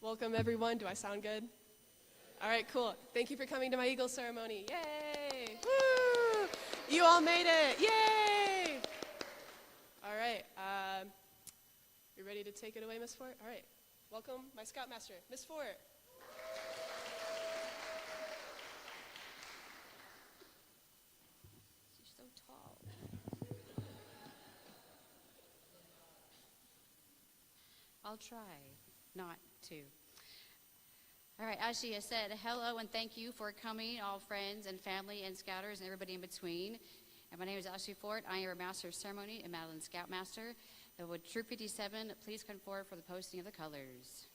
Welcome, everyone. Do I sound good? All right, cool. Thank you for coming to my Eagle ceremony. Yay! Woo! You all made it. Yay! All right. You ready to take it away, Miss Fort? All right. Welcome, my Scoutmaster, Miss Fort. She's so tall. I'll try not to. All right, as she has said, hello and thank you for coming, all friends and family and scouters and everybody in between. And my name is Ashley Fort. I am your Master of Ceremony and Madeline Scoutmaster. And would Troop 57 please come forward for the posting of the colors?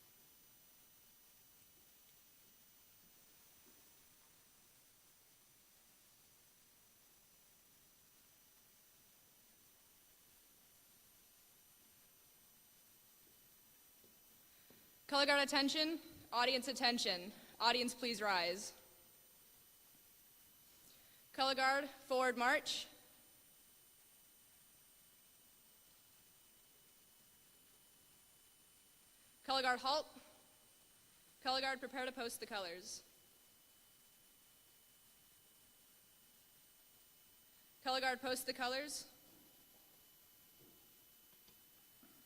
Color guard attention, audience attention. Audience, please rise. Color guard, forward march. Color guard, halt. Color guard, prepare to post the colors. Color guard, post the colors.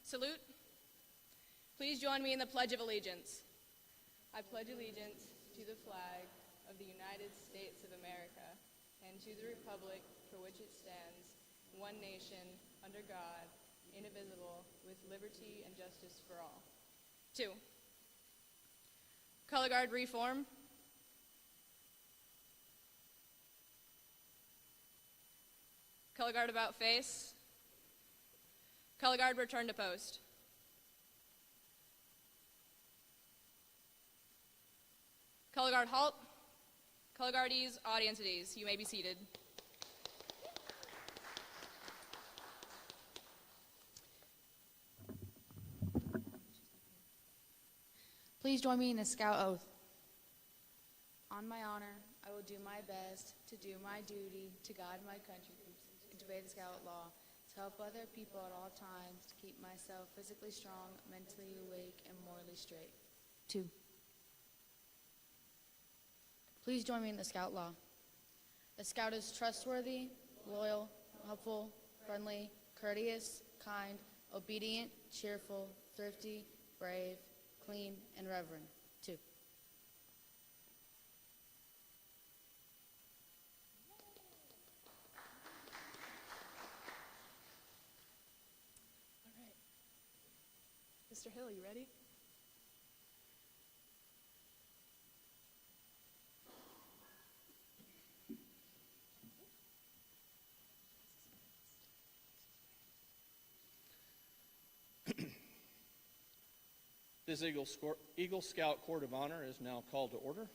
Salute. Please join me in the Pledge of Allegiance. I pledge allegiance to the flag of the United States of America and to the republic for which it stands, one nation, under God, indivisible, with liberty and justice for all. 2. Color guard reform. Color guard about face. Color guard return to post. Color guard halt. Color guard ease, audience at ease. You may be seated. Please join me in the Scout Oath. On my honor, I will do my best to do my duty to guide my country and to obey the Scout law, to help other people at all times, to keep myself physically strong, mentally awake, and morally straight. 2. Please join me in the Scout law. The Scout is trustworthy, loyal, helpful, friendly, courteous, kind, obedient, cheerful, thrifty, brave, clean, and reverent. 2. All right. Mr. Hill, you ready? This Eagle Scout Court of Honor is now called to order.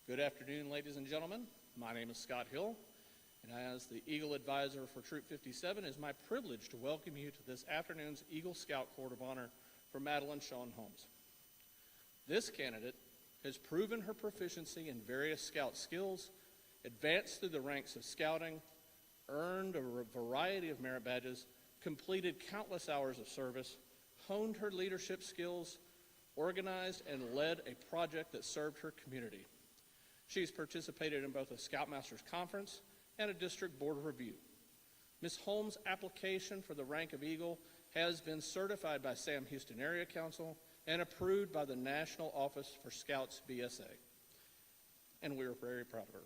Good afternoon, ladies and gentlemen. My name is Scott Hill, and as the Eagle Advisor for Troop 57, it is my privilege to welcome you to this afternoon's Eagle Scout Court of Honor for Madeline Shawn Holmes. This candidate has proven her proficiency in various Scout skills, advanced through the ranks of Scouting, earned a variety of merit badges, completed countless hours of service, honed her leadership skills, organized and led a project that served her community. She's participated in both a Scoutmasters Conference and a District Board review. Ms. Holmes' application for the rank of Eagle has been certified by Sam Houston Area Council and approved by the National Office for Scouts BSA. And we are very proud of her.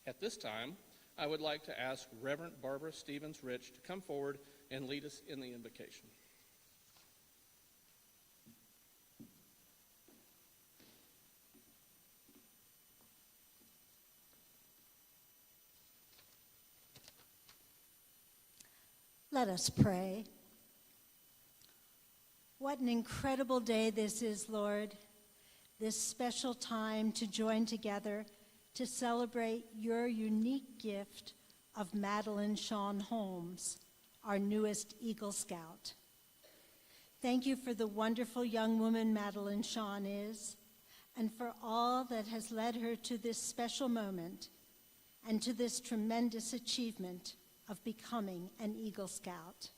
At this time, I would like to ask Reverend Barbara Stevens-Rich to come forward and lead us in the invocation. Let us pray. What an incredible day this is, Lord, this special time to join together to celebrate your unique gift of Madeline Shawn Holmes, our newest Eagle Scout. Thank you for the wonderful young woman Madeline Shawn is, and for all that has led her to this special moment and to this tremendous achievement of becoming an Eagle Scout.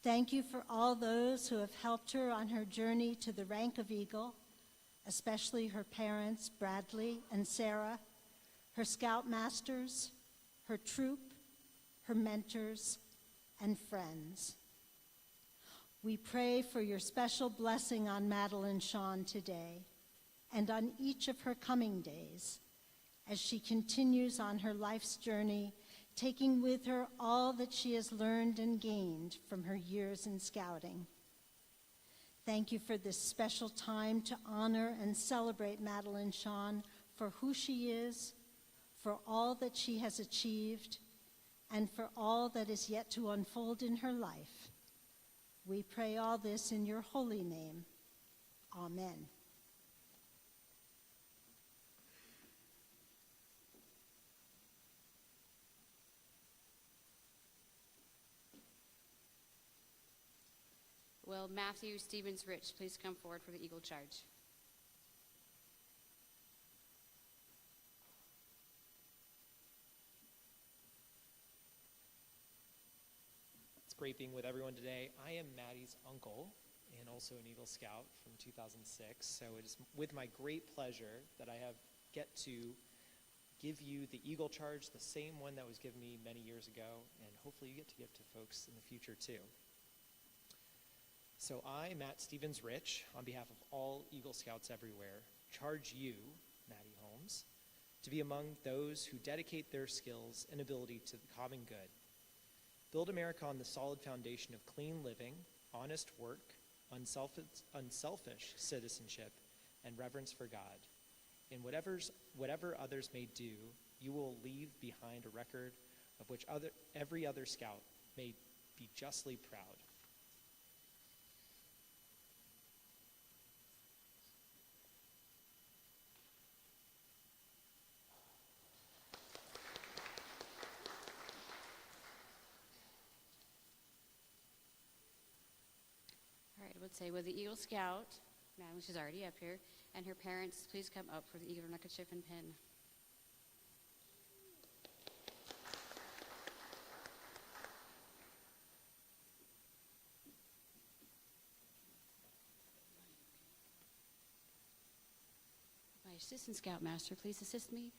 Thank you for all those who have helped her on her journey to the rank of Eagle, especially her parents, Bradley and Sarah, her scoutmasters, her troop, her mentors, and friends. We pray for your special blessing on Madeline Shawn today and on each of her coming days as she continues on her life's journey, taking with her all that she has learned and gained from her years in scouting. Thank you for this special time to honor and celebrate Madeline Shawn for who she is, for all that she has achieved, and for all that is yet to unfold in her life. We pray all this in your holy name. Amen. Will Matthew Stevens Rich please come forward for the Eagle Charge? It's great being with everyone today. I am Maddie's uncle and also an Eagle Scout from 2006. So it is with my great pleasure that I get to give you the Eagle Charge, the same one that was given me many years ago, and hopefully you get to give to folks in the future too. So I, Matt Stevens Rich, on behalf of all Eagle Scouts everywhere, charge you, Maddie Holmes, to be among those who dedicate their skills and ability to the common good. Build America on the solid foundation of clean living, honest work, unselfish citizenship, and reverence for God. In whatever others may do, you will leave behind a record of which every other scout may be justly proud. All right, I would say, will the Eagle Scout, Madeline, she's already up here, and her parents please come up for the Eagle neckerchief and pin. My assistant scoutmaster, please assist me.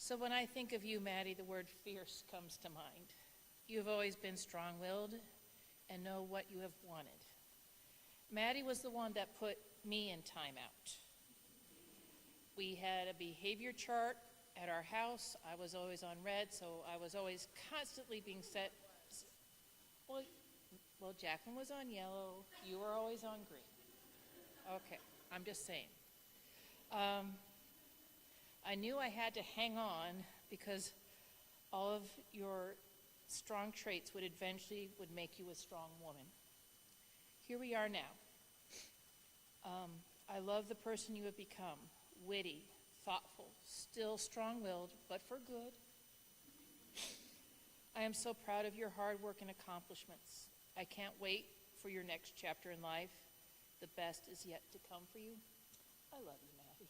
So when I think of you, Maddie, the word fierce comes to mind. You have always been strong-willed and know what you have wanted. Maddie was the one that put me in timeout. We had a behavior chart at our house. I was always on red, so I was always constantly being set. Well, Jacqueline was on yellow. You were always on green. Okay, I'm just saying. I knew I had to hang on because all of your strong traits would eventually make you a strong woman. Here we are now. I love the person you have become, witty, thoughtful, still strong-willed, but for good. I am so proud of your hard work and accomplishments. I can't wait for your next chapter in life. The best is yet to come for you. I love you, Maddie.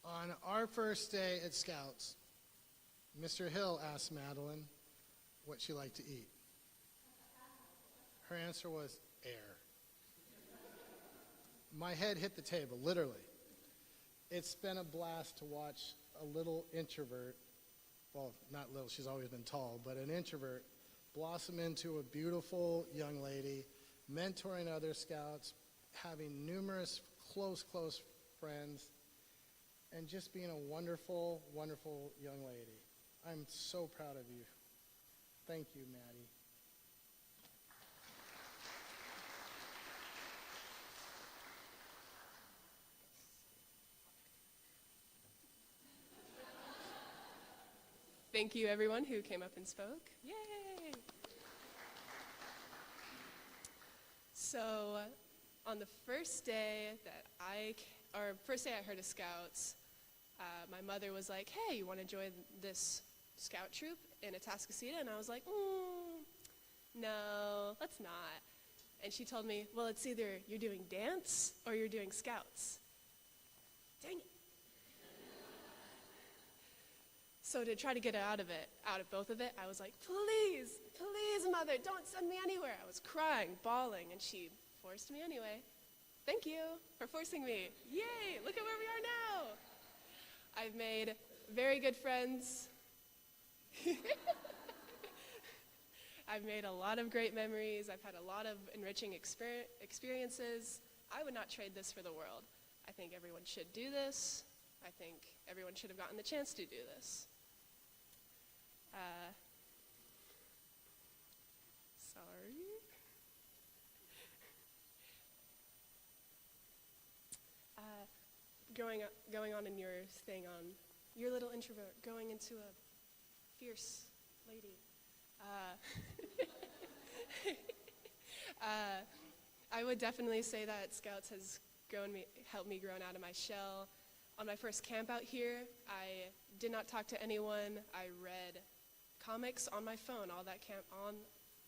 On our first day at Scouts, Mr. Hill asked Madeline what she liked to eat. Her answer was air. My head hit the table, literally. It's been a blast to watch a little introvert, well, not little, she's always been tall, but an introvert blossom into a beautiful young lady, mentoring other Scouts, having numerous close friends, and just being a wonderful, wonderful young lady. I'm so proud of you. Thank you, Maddie. Thank you, everyone who came up and spoke. Yay! So, on the first day first day I heard of Scouts, my mother was like, hey, you want to join this scout troop in Atascocita? And I was like, no, let's not. And she told me, well, it's either you're doing dance or you're doing Scouts. Dang it. So to try to get out of both of it, I was like, please, Mother, don't send me anywhere. I was crying, bawling, and she forced me anyway. Thank you for forcing me. Yay, look at where we are now. I've made very good friends. I've made a lot of great memories. I've had a lot of enriching experiences. I would not trade this for the world. I think everyone should do this. I think everyone should have gotten the chance to do this. Sorry. Going on in your thing on your little introvert going into a fierce lady. I would definitely say that Scouts has helped me grow out of my shell. On my first camp out here, I did not talk to anyone. I read comics on my phone on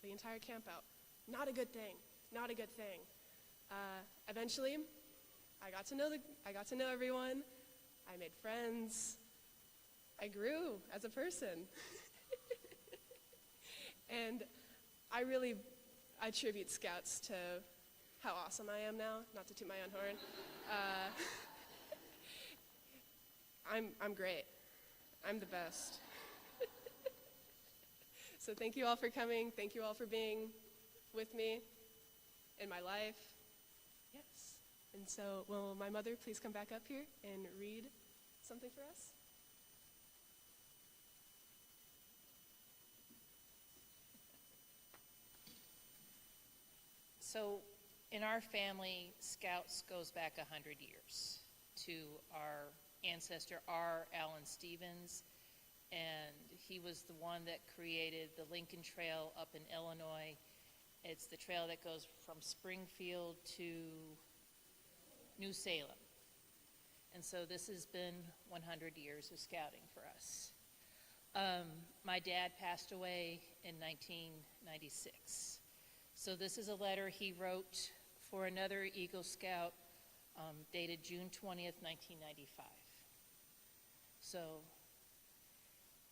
the entire camp out. Not a good thing. Not a good thing. Eventually, I got to know everyone. I made friends. I grew as a person. And I really attribute Scouts to how awesome I am now, not to toot my own horn. I'm great. I'm the best. So thank you all for coming. Thank you all for being with me in my life. Yes. And so will my mother please come back up here and read something for us? So in our family, Scouts goes back 100 years to our ancestor R. Allen Stevens, and he was the one that created the Lincoln Trail up in Illinois. It's the trail that goes from Springfield to New Salem. And so this has been 100 years of scouting for us. My dad passed away in 1996. So this is a letter he wrote for another Eagle Scout dated June 20th, 1995. So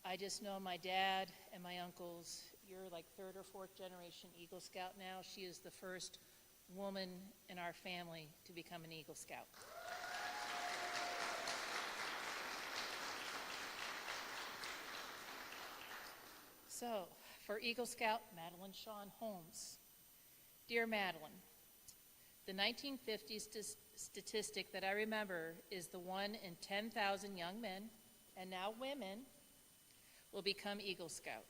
I just know my dad and my uncles you're like third or fourth generation Eagle Scout now. She is the first woman in our family to become an Eagle Scout. So, for Eagle Scout Madeline Shawn Holmes. Dear Madeline, the 1950s statistic that I remember is the 1 in 10,000 young men, and now women, will become Eagle Scout.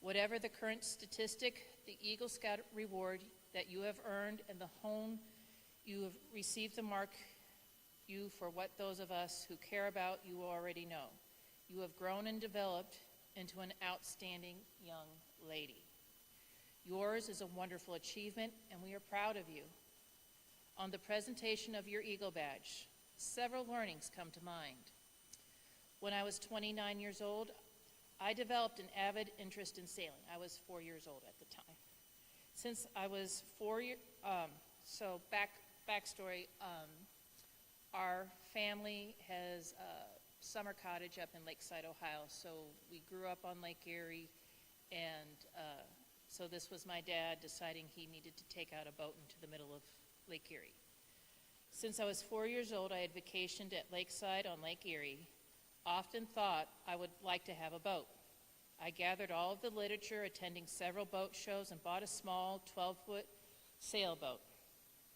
Whatever the current statistic, the Eagle Scout reward that you have earned and the home you have received the mark you for what those of us who care about you already know. You have grown and developed into an outstanding young lady. Yours is a wonderful achievement, and we are proud of you. On the presentation of your Eagle Badge, several learnings come to mind. When I was 29 years old, I developed an avid interest in sailing. I was 4 years old at the time. Since I was backstory, our family has a summer cottage up in Lakeside, Ohio, so we grew up on Lake Erie, and so this was my dad deciding he needed to take out a boat into the middle of Lake Erie. Since I was 4 years old, I had vacationed at Lakeside on Lake Erie, often thought I would like to have a boat. I gathered all of the literature, attending several boat shows, and bought a small 12-foot sailboat.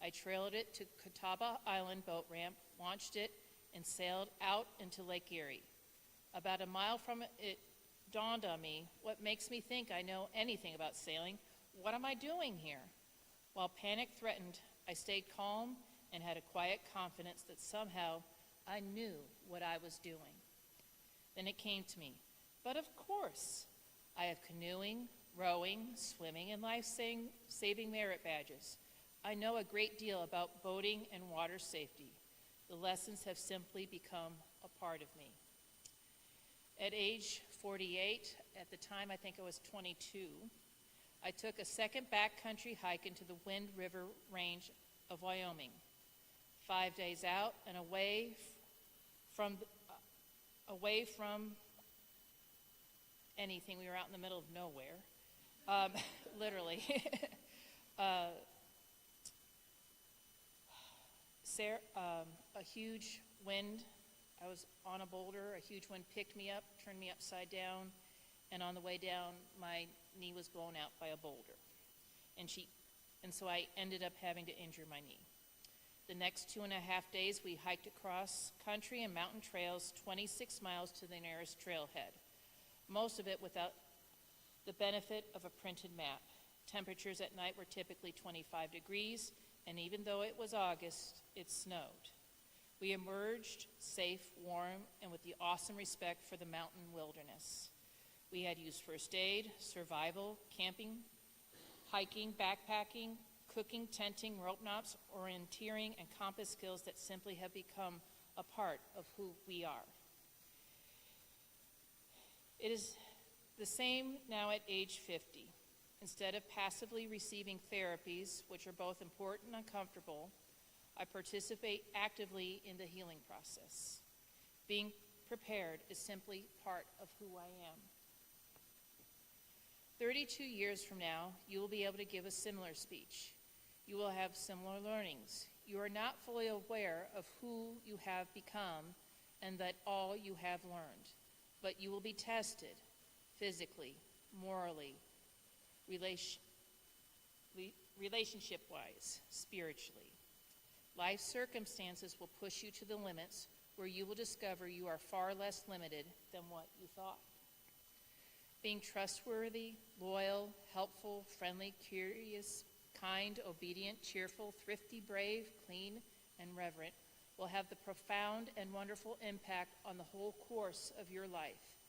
I trailed it to Catawba Island boat ramp, launched it, and sailed out into Lake Erie. About a mile from it, it dawned on me, what makes me think I know anything about sailing? What am I doing here? While panic threatened, I stayed calm and had a quiet confidence that somehow I knew what I was doing. Then it came to me, but of course, I have canoeing, rowing, swimming, and life-saving merit badges. I know a great deal about boating and water safety. The lessons have simply become a part of me. At age 48, at the time I think I was 22, I took a second backcountry hike into the Wind River Range of Wyoming. 5 days out and away from anything. We were out in the middle of nowhere, literally. A huge wind, I was on a boulder, a huge wind picked me up, turned me upside down, and on the way down, my knee was blown out by a boulder. And so I ended up having to injure my knee. The next 2.5 days, we hiked across country and mountain trails, 26 miles to the nearest trailhead, most of it without the benefit of a printed map. Temperatures at night were typically 25 degrees, and even though it was August, it snowed. We emerged safe, warm, and with the awesome respect for the mountain wilderness. We had used first aid, survival, camping, hiking, backpacking, cooking, tenting, rope knots, orienteering, and compass skills that simply have become a part of who we are. It is the same now at age 50. Instead of passively receiving therapies, which are both important and uncomfortable, I participate actively in the healing process. Being prepared is simply part of who I am. 32 years from now, you will be able to give a similar speech. You will have similar learnings. You are not fully aware of who you have become and that all you have learned, but you will be tested physically, morally, relationship-wise, spiritually. Life circumstances will push you to the limits where you will discover you are far less limited than what you thought. Being trustworthy, loyal, helpful, friendly, curious, kind, obedient, cheerful, thrifty, brave, clean, and reverent will have the profound and wonderful impact on the whole course of your life.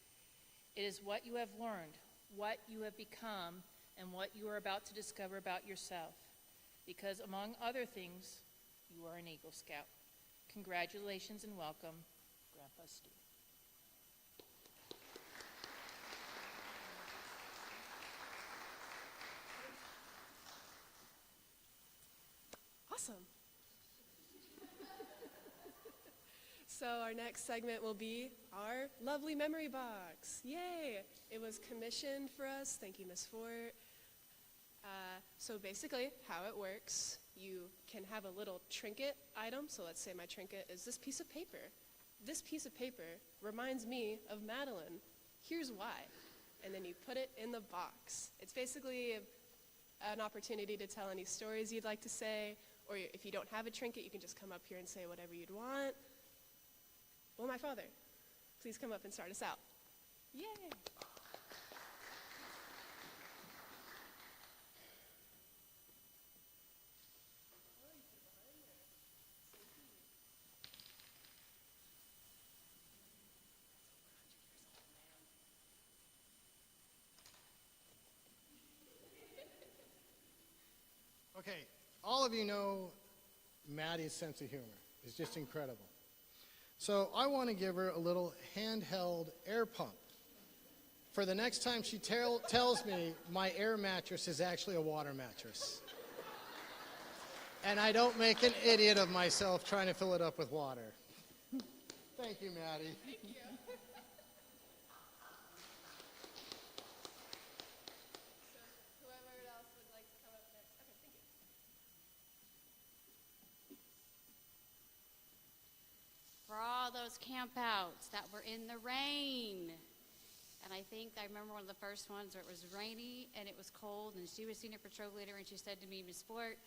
It is what you have learned, what you have become, and what you are about to discover about yourself. Because among other things, you are an Eagle Scout. Congratulations and welcome, Grandpa Stu. Awesome. So our next segment will be our lovely memory box. Yay! It was commissioned for us. Thank you, Miss Fort. So basically, how it works, you can have a little trinket item. So let's say my trinket is this piece of paper. This piece of paper reminds me of Madeline. Here's why. And then you put it in the box. It's basically an opportunity to tell any stories you'd like to say, or if you don't have a trinket, you can just come up here and say whatever you'd want. Well, my father, please come up and start us out. Yay! Okay, all of you know Maddie's sense of humor is just incredible. So I want to give her a little handheld air pump. For the next time she tells me my air mattress is actually a water mattress. And I don't make an idiot of myself trying to fill it up with water. Thank you, Maddie. Thank you. So whoever else would like to come up next. Okay, thank you. For all those campouts that were in the rain. And I remember one of the first ones where it was rainy and it was cold, and she was senior patrol leader, and she said to me, Miss Fort,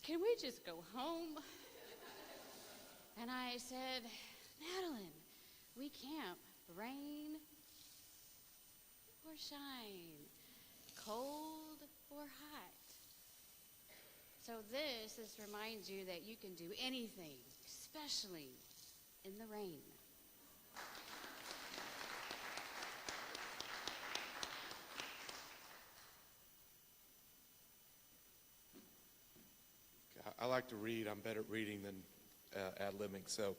can we just go home? And I said, Madeline, we camp rain or shine, cold or hot. So this reminds you that you can do anything, especially in the rain. I like to read. I'm better at reading than ad-libbing. So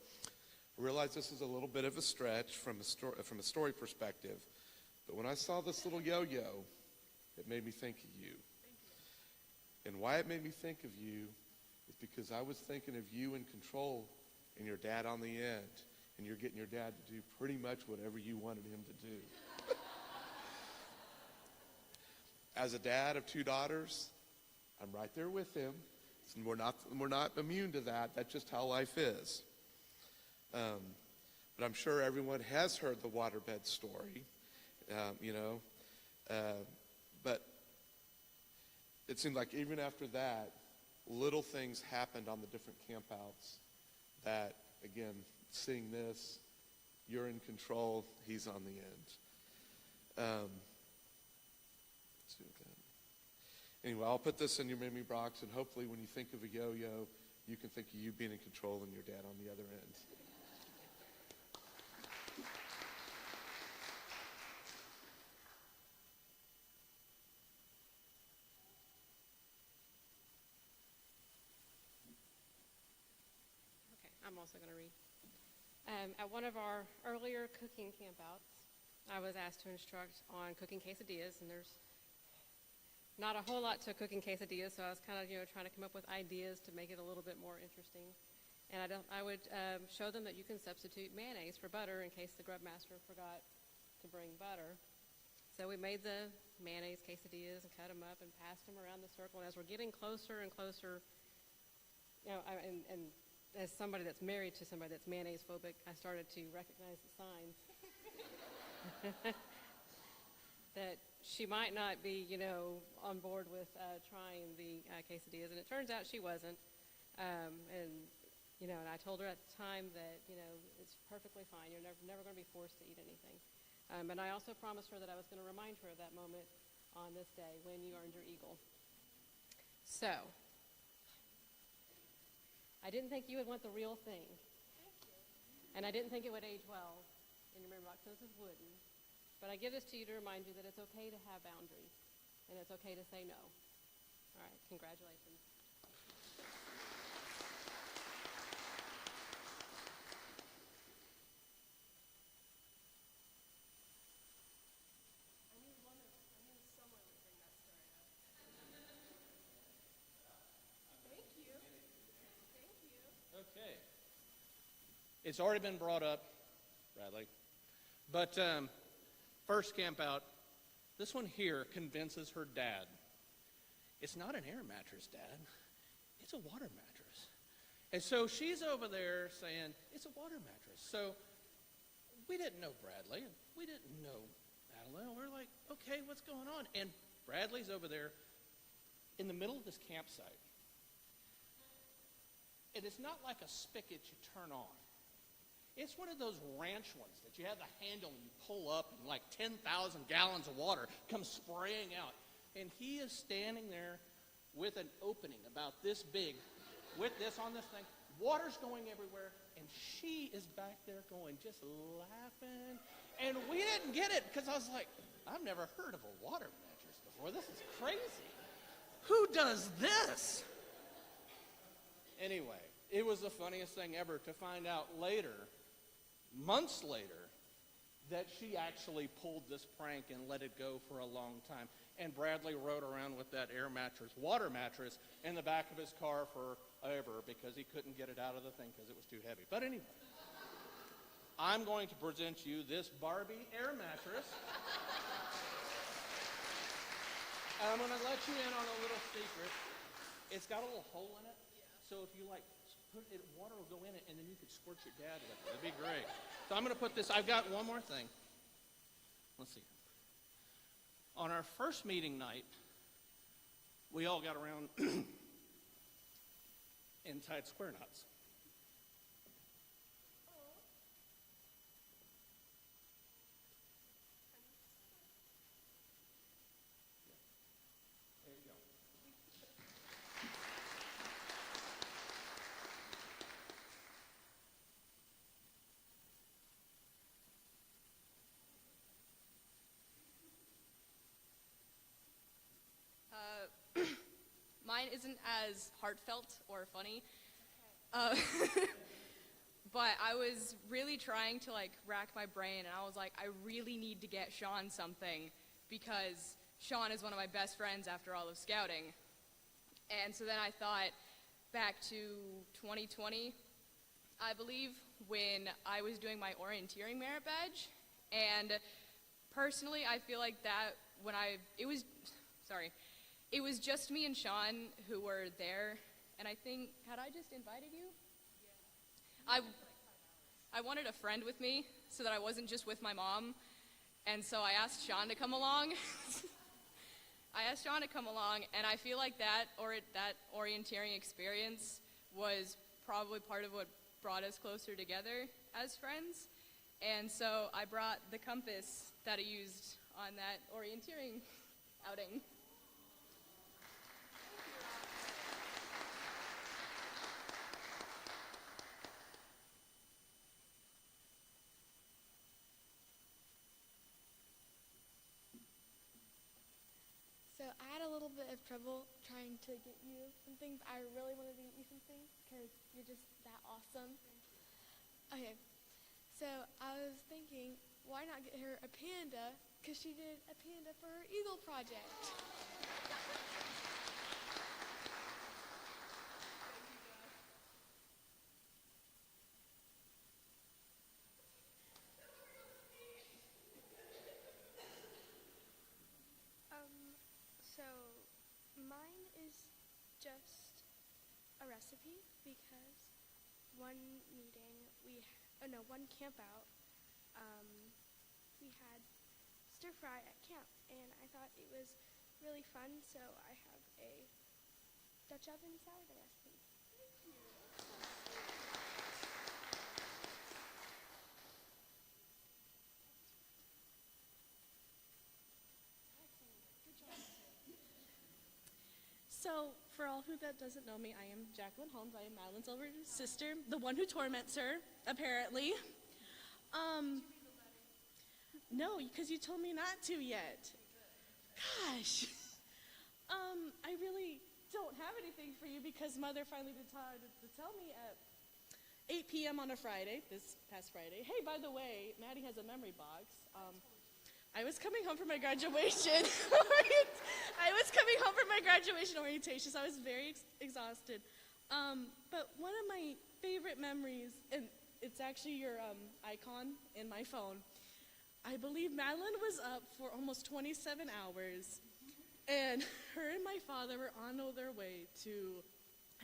I realize this is a little bit of a stretch from a story perspective. But when I saw this little yo-yo, it made me think of you. And why it made me think of you is because I was thinking of you in control and your dad on the end. And you're getting your dad to do pretty much whatever you wanted him to do. As a dad of 2 daughters, I'm right there with him. And we're not immune to that. That's just how life is. But I'm sure everyone has heard the waterbed story, but it seemed like even after that, little things happened on the different campouts that, again, seeing this, you're in control, he's on the end. Let's see what that. Anyway, I'll put this in your memory box, and hopefully when you think of a yo-yo, you can think of you being in control and your dad on the other end. Okay, I'm also going to read. At one of our earlier cooking campouts, I was asked to instruct on cooking quesadillas, and there's not a whole lot to cooking quesadillas, so I was kind of, trying to come up with ideas to make it a little bit more interesting. And I would show them that you can substitute mayonnaise for butter in case the grub master forgot to bring butter. So we made the mayonnaise quesadillas and cut them up and passed them around the circle. And as we're getting closer and closer, and as somebody that's married to somebody that's mayonnaise phobic, I started to recognize the signs. That she might not be, on board with trying the quesadillas, and it turns out she wasn't. And I told her at the time that, it's perfectly fine. You're never going to be forced to eat anything. And I also promised her that I was going to remind her of that moment on this day when you earned your eagle. So, I didn't think you would want the real thing. And I didn't think it would age well in your memory box. This is wooden. But I give this to you to remind you that it's okay to have boundaries, and it's okay to say no. All right, congratulations. I knew someone would bring that story up. Thank you. Thank you. Okay. It's already been brought up, Bradley. But first camp out, this one here convinces her dad. It's not an air mattress, Dad. It's a water mattress. And so she's over there saying, it's a water mattress. So we didn't know Bradley, and we didn't know Madeline. We're like, okay, what's going on? And Bradley's over there in the middle of this campsite. And it's not like a spigot you turn on. It's one of those ranch ones that you have the handle and you pull up and like 10,000 gallons of water comes spraying out. And he is standing there with an opening about this big, with this on this thing. Water's going everywhere, and she is back there going, just laughing. And we didn't get it, because I was like, I've never heard of a water mattress before. This is crazy. Who does this? Anyway, it was the funniest thing ever to find out later, months later, that she actually pulled this prank and let it go for a long time. And Bradley rode around with that air mattress, water mattress, in the back of his car forever because he couldn't get it out of the thing because it was too heavy. But anyway, I'm going to present you this Barbie air mattress. I'm going to let you in on a little secret. It's got a little hole in it, so if you like put it, water will go in it, and then you could squirt your dad with it. That'd be great. So I'm going to put this. I've got one more thing. Let's see. On our first meeting night, we all got around and tied square knots. There you go. Mine isn't as heartfelt or funny, but I was really trying to like rack my brain, and I was like, I really need to get Sean something because Sean is one of my best friends after all of scouting. And so then I thought back to 2020, I believe, when I was doing my orienteering merit badge, and personally I feel like that when it was just me and Sean who were there, and I think, had I just invited you? Yeah. I wanted a friend with me so that I wasn't just with my mom, and so I asked Sean to come along. And I feel like that orienteering experience was probably part of what brought us closer together as friends. And so I brought the compass that I used on that orienteering outing. So I had a little bit of trouble trying to get you something, but I really wanted to get you something because you're just that awesome. Okay, so I was thinking, why not get her a panda? Because she did a panda for her Eagle project. So mine is just a recipe because one camp out, we had stir fry at camp, and I thought it was really fun, so I have a Dutch oven sourdough recipe. So, for all who that doesn't know me, I am Jacqueline Holmes. I am Madeline's older sister, the one who torments her, apparently. No, because you told me not to yet. Gosh. I really don't have anything for you because Mother finally decided to tell me at 8 p.m. on a Friday, this past Friday. Hey, by the way, Maddie has a memory box. I was coming home from my graduation. Orientation, so I was very exhausted. But one of my favorite memories, and it's actually your icon in my phone. I believe Madeline was up for almost 27 hours, and her and my father were on their way to,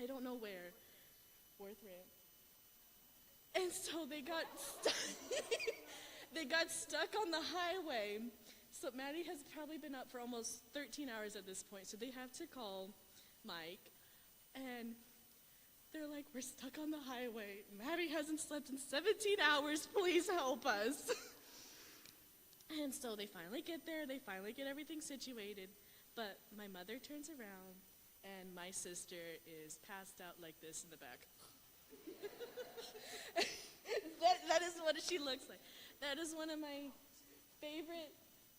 I don't know where, Worth Ramp. And so they got they got stuck on the highway. So Maddie has probably been up for almost 13 hours at this point. So they have to call Mike, and they're like, we're stuck on the highway. Maddie hasn't slept in 17 hours. Please help us. And so they finally get there. They finally get everything situated. But my mother turns around, and my sister is passed out like this in the back. that is what she looks like. That is one of my favorite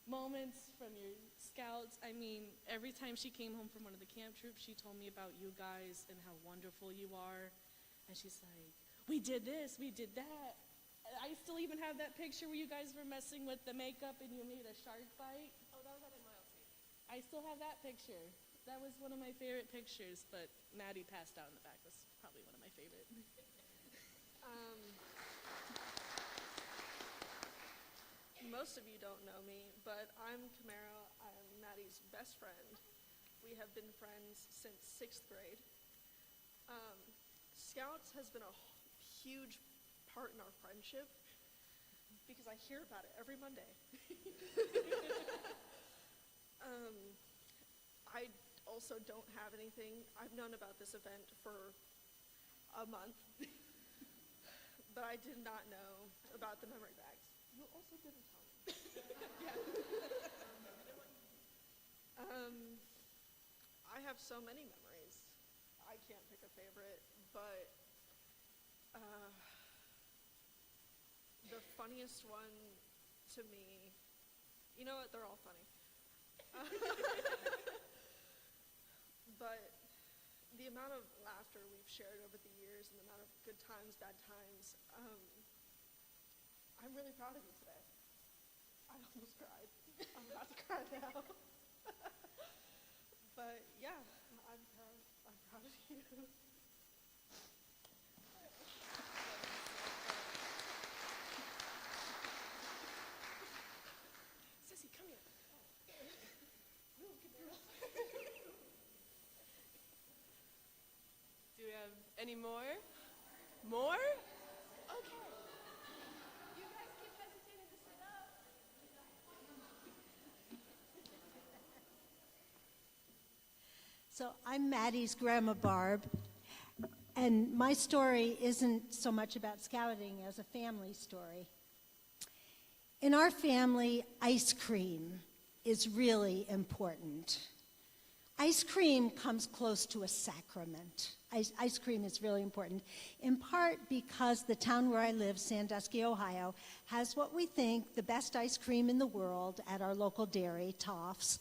moments from your scouts. I mean, every time she came home from one of the camp troops, she told me about you guys and how wonderful you are. And she's like, we did this, we did that. I still even have that picture where you guys were messing with the makeup and you made a shark bite. Oh, that was at Milesy. I still have that picture. That was one of my favorite pictures, but Maddie passed out in the back was probably one of my favorite. Most of you don't know me, but I'm Camaro. I'm Maddie's best friend. We have been friends since 6th grade. Scouts has been a huge part in our friendship because I hear about it every Monday. I also don't have anything. I've known about this event for a month, but I did not know about the memory bags. You also didn't tell me. I have so many memories. I can't pick a favorite, but the funniest one to me, you know what, they're all funny. But the amount of laughter we've shared over the years and the amount of good times, bad times, I'm really proud of you today. I almost cried. I'm about to cry now. But yeah, I'm proud of you. Sissy, come here. Do we have any more? More? Okay. You guys keep hesitating to sit up. So I'm Maddie's grandma Barb, and my story isn't so much about scouting as a family story. In our family, ice cream is really important. Ice cream comes close to a sacrament. Ice cream is really important, in part because the town where I live, Sandusky, Ohio, has what we think the best ice cream in the world at our local dairy, Toff's.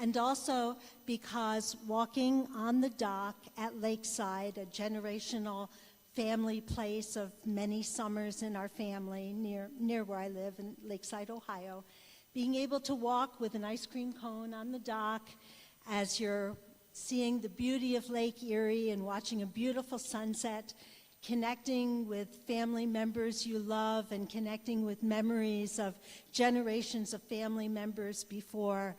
And also because walking on the dock at Lakeside, a generational family place of many summers in our family near where I live in Lakeside, Ohio, being able to walk with an ice cream cone on the dock as you're seeing the beauty of Lake Erie and watching a beautiful sunset, connecting with family members you love and connecting with memories of generations of family members before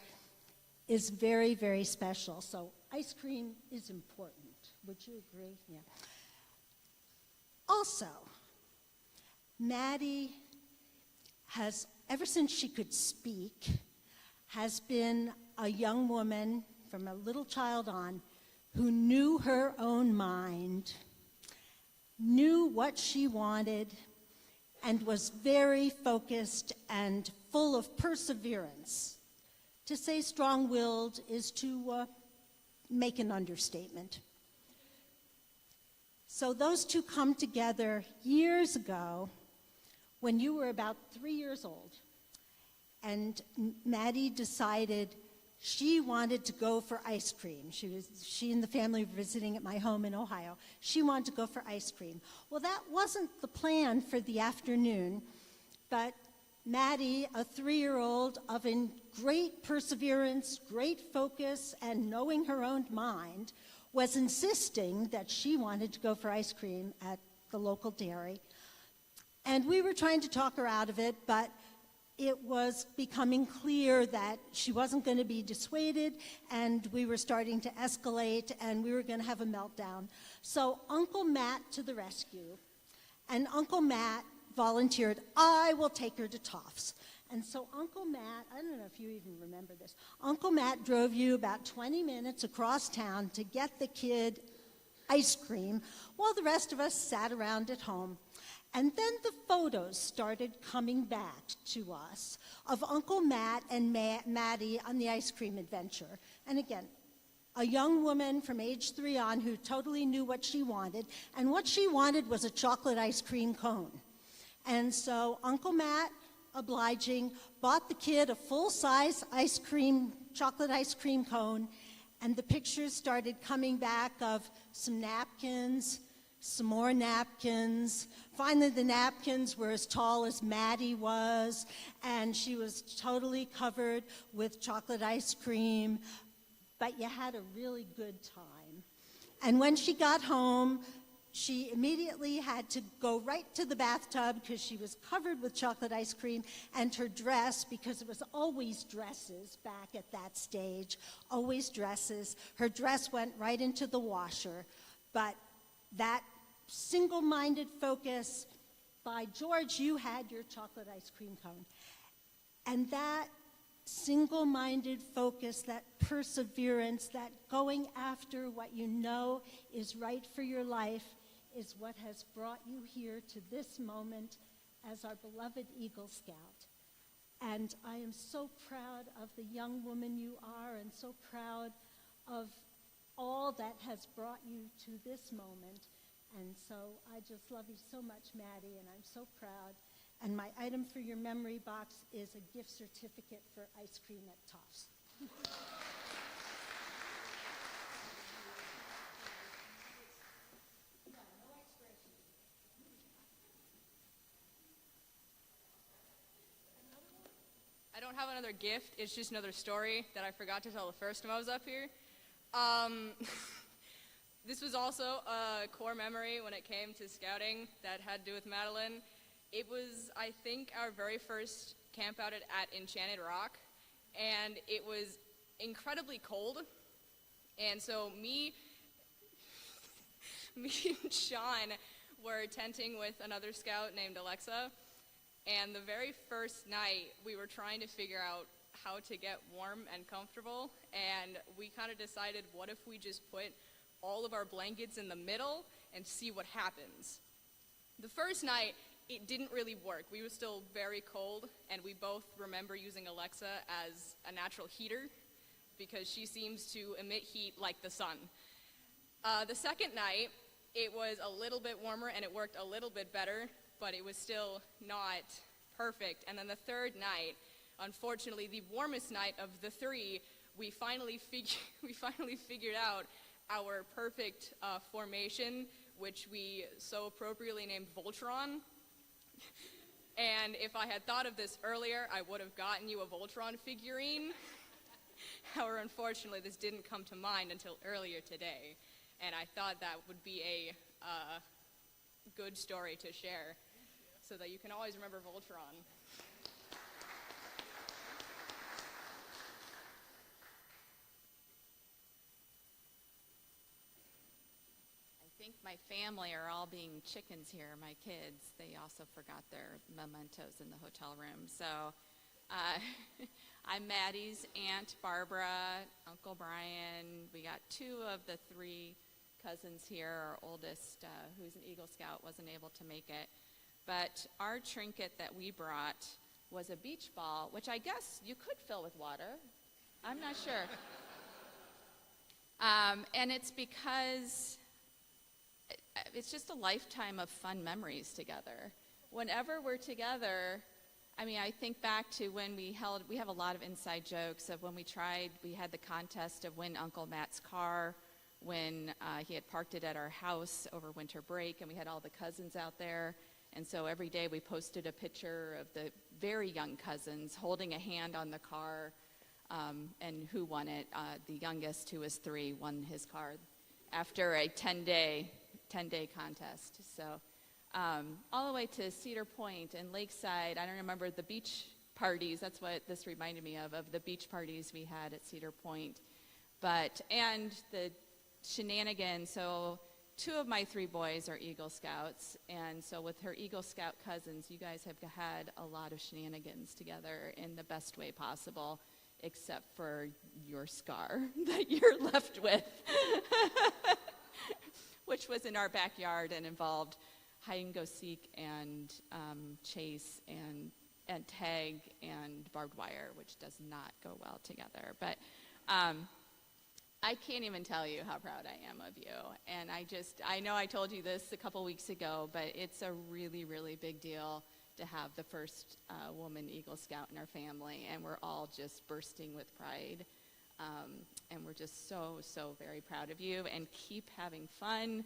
is very, very special. So ice cream is important. Would you agree? Yeah. Also, Maddie has, ever since she could speak, has been a young woman from a little child on who knew her own mind, knew what she wanted, and was very focused and full of perseverance. To say strong-willed is to make an understatement. So those two come together years ago when you were about 3 years old, and Maddie decided she wanted to go for ice cream. She and the family were visiting at my home in Ohio. She wanted to go for ice cream. Well, that wasn't the plan for the afternoon, but Maddie, a 3-year-old of great perseverance, great focus, and knowing her own mind, was insisting that she wanted to go for ice cream at the local dairy. And we were trying to talk her out of it, but it was becoming clear that she wasn't going to be dissuaded, and we were starting to escalate, and we were going to have a meltdown. So Uncle Matt to the rescue. And Uncle Matt volunteered, I will take her to Toff's. And so Uncle Matt, I don't know if you even remember this, Uncle Matt drove you about 20 minutes across town to get the kid ice cream while the rest of us sat around at home. And then the photos started coming back to us of Uncle Matt and Maddie on the ice cream adventure. And again, a young woman from age 3 on who totally knew what she wanted, and what she wanted was a chocolate ice cream cone. And so Uncle Matt, obliging, bought the kid a full-size chocolate ice cream cone, and the pictures started coming back of some napkins, some more napkins. Finally, the napkins were as tall as Maddie was, and she was totally covered with chocolate ice cream, but you had a really good time. And when she got home, she immediately had to go right to the bathtub because she was covered with chocolate ice cream, and her dress, because it was always dresses back at that stage, always dresses, her dress went right into the washer. But that single-minded focus, by George, you had your chocolate ice cream cone. And that single-minded focus, that perseverance, that going after what you know is right for your life is what has brought you here to this moment as our beloved Eagle Scout. And I am so proud of the young woman you are, and so proud of all that has brought you to this moment. And so I just love you so much, Maddie, and I'm so proud. And my item for your memory box is a gift certificate for ice cream at Toff's. I don't have another gift. It's just another story that I forgot to tell the first time I was up here. This was also a core memory when it came to scouting that had to do with Madeline. It was, I think, our very first camp out at Enchanted Rock, and it was incredibly cold. And so me and Sean were tenting with another scout named Alexa, and the very first night we were trying to figure out how to get warm and comfortable, and we kind of decided, what if we just put all of our blankets in the middle and see what happens. The first night, it didn't really work. We were still very cold, and we both remember using Alexa as a natural heater because she seems to emit heat like the sun. The second night, it was a little bit warmer and it worked a little bit better, but it was still not perfect. And then the third night, unfortunately, the warmest night of the 3, we finally figured out our perfect formation, which we so appropriately named Voltron. And if I had thought of this earlier, I would have gotten you a Voltron figurine. However, unfortunately, this didn't come to mind until earlier today. And I thought that would be a good story to share so that you can always remember Voltron. I think my family are all being chickens here, my kids. They also forgot their mementos in the hotel room. So I'm Maddie's Aunt Barbara, Uncle Brian. We got 2 of the 3 cousins here. Our oldest, who's an Eagle Scout, wasn't able to make it. But our trinket that we brought was a beach ball, which I guess you could fill with water. I'm not sure. And it's because it's just a lifetime of fun memories together. Whenever we're together, I mean, I think back to when we have a lot of inside jokes of when we had the contest of win Uncle Matt's car, when he had parked it at our house over winter break, and we had all the cousins out there. And so every day we posted a picture of the very young cousins holding a hand on the car, and who won it. The youngest, who was 3, won his car after a 10-day contest. So all the way to Cedar Point and Lakeside. I don't remember the beach parties. That's what this reminded me of the beach parties we had at Cedar Point. And the shenanigans. So 2 of my 3 boys are Eagle Scouts, and so with her Eagle Scout cousins, you guys have had a lot of shenanigans together in the best way possible, except for your scar that you're left with, which was in our backyard and involved hide and go seek and chase and tag and barbed wire, which does not go well together. But I can't even tell you how proud I am of you. And I know I told you this a couple weeks ago, but it's a really, really big deal to have the first woman Eagle Scout in our family. And we're all just bursting with pride. And we're just so, so very proud of you. And keep having fun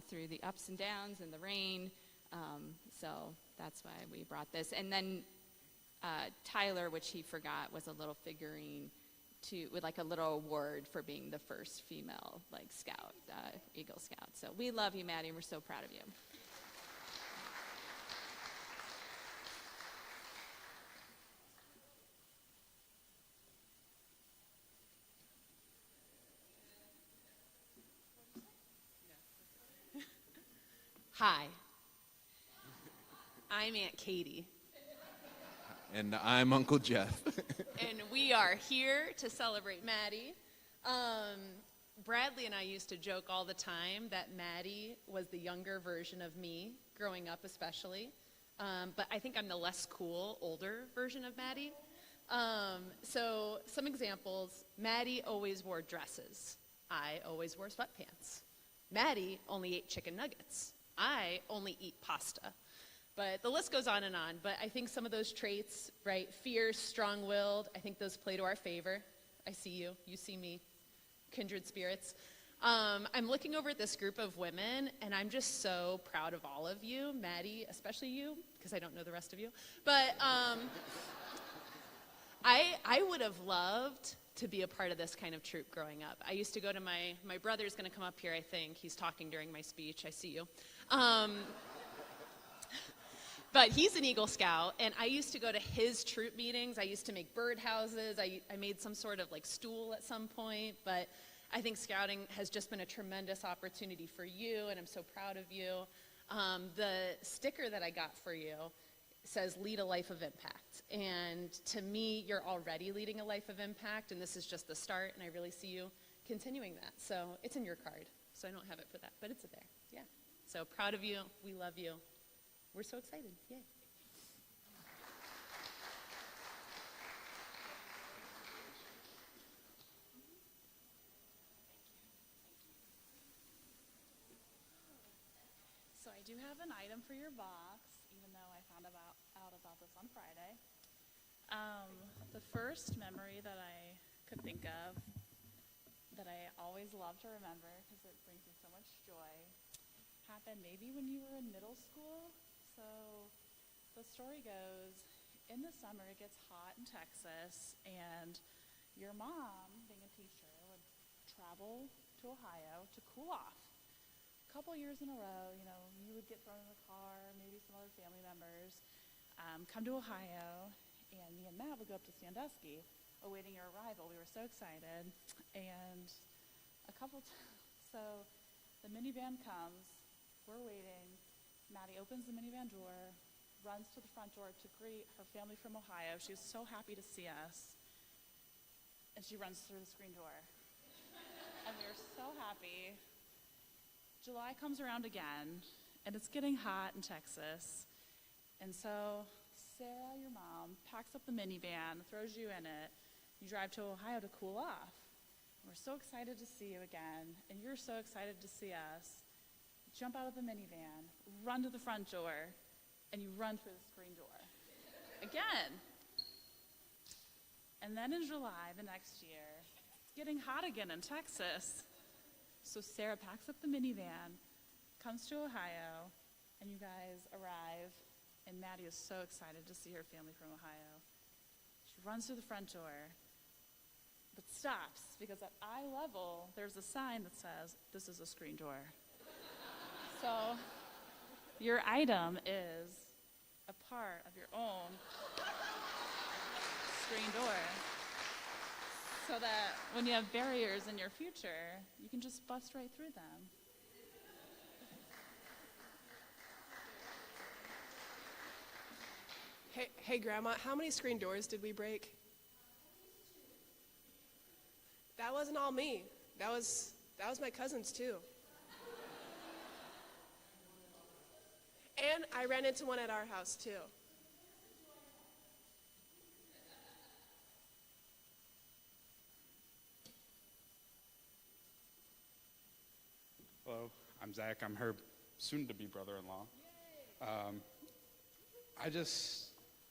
through the ups and downs and the rain. So that's why we brought this. And then Tyler, which he forgot, was a little figurine with like a little award for being the first female scout, Eagle Scout. So we love you, Maddie, and we're so proud of you. Hi, I'm Aunt Katie. And I'm Uncle Jeff. And we are here to celebrate Maddie. Bradley and I used to joke all the time that Maddie was the younger version of me, growing up especially. But I think I'm the less cool, older version of Maddie. So some examples. Maddie always wore dresses. I always wore sweatpants. Maddie only ate chicken nuggets. I only eat pasta. But the list goes on and on. But I think some of those traits, right, fierce, strong-willed, I think those play to our favor. I see you. You see me. Kindred spirits. I'm looking over at this group of women, and I'm just so proud of all of you. Maddie, especially you, because I don't know the rest of you. But I would have loved to be a part of this kind of troop growing up. I used to go to my brother's going to come up here, I think. He's talking during my speech. I see you. But he's an Eagle Scout, and I used to go to his troop meetings. I used to make birdhouses. I made some sort of stool at some point. But I think scouting has just been a tremendous opportunity for you, and I'm so proud of you. The sticker that I got for you says lead a life of impact. And to me, you're already leading a life of impact, and this is just the start, and I really see you continuing that. So it's in your card. So I don't have it for that, but it's there. Yeah. So proud of you. We love you. We're so excited. Yay. So I do have an item for your box, even though I found out about this on Friday. The first memory that I could think of that I always love to remember because it brings me so much joy happened maybe when you were in middle school. So the story goes, in the summer it gets hot in Texas, and your mom, being a teacher, would travel to Ohio to cool off. A couple years in a row, you would get thrown in the car, maybe some other family members, come to Ohio, and me and Matt would go up to Sandusky, awaiting your arrival. We were so excited, and so the minivan comes, we're waiting. Maddie opens the minivan door, runs to the front door to greet her family from Ohio. She was so happy to see us. And she runs through the screen door. And we were so happy. July comes around again, and it's getting hot in Texas. And so Sarah, your mom, packs up the minivan, throws you in it. You drive to Ohio to cool off. And we're so excited to see you again, and you're so excited to see us. Jump out of the minivan, run to the front door, and you run through the screen door. Again. And then in July, the next year, it's getting hot again in Texas. So Sarah packs up the minivan, comes to Ohio, and you guys arrive, and Maddie is so excited to see her family from Ohio. She runs through the front door, but stops, because at eye level, there's a sign that says, "This is a screen door." So your item is a part of your own screen door, so that when you have barriers in your future, you can just bust right through them. Hey, Grandma, how many screen doors did we break? That wasn't all me. That was my cousins too. And I ran into one at our house too. Hello, I'm Zach. I'm her soon-to-be brother-in-law. I just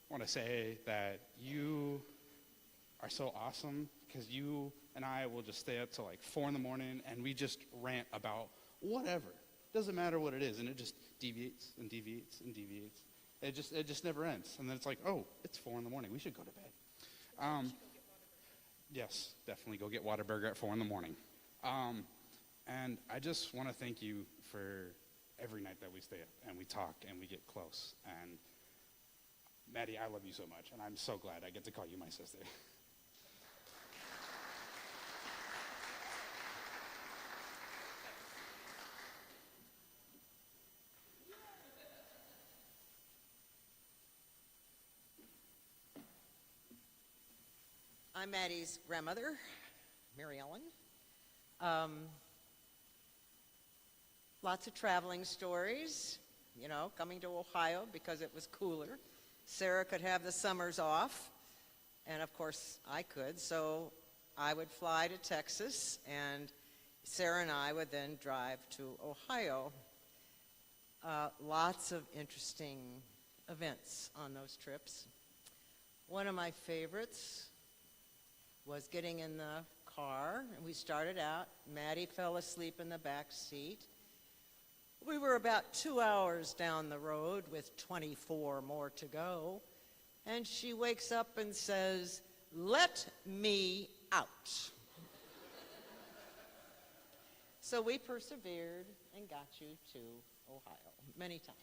want to say that you are so awesome, because you and I will just stay up till like 4 in the morning and we just rant about whatever. Doesn't matter what it is, and it just deviates and deviates and deviates. It just never ends. And then it's like, oh, it's 4 in the morning. We should go to bed. Yes, definitely go get Whataburger at 4 in the morning. And I just want to thank you for every night that we stay up and we talk and we get close. And Maddie, I love you so much, and I'm so glad I get to call you my sister. I'm Maddie's grandmother, Mary Ellen. Lots of traveling stories, coming to Ohio because it was cooler. Sarah could have the summers off, and of course I could, so I would fly to Texas, and Sarah and I would then drive to Ohio. Lots of interesting events on those trips. One of my favorites was getting in the car, and we started out. Maddie fell asleep in the back seat. We were about 2 hours down the road with 24 more to go, and she wakes up and says, "Let me out." So we persevered and got you to Ohio many times.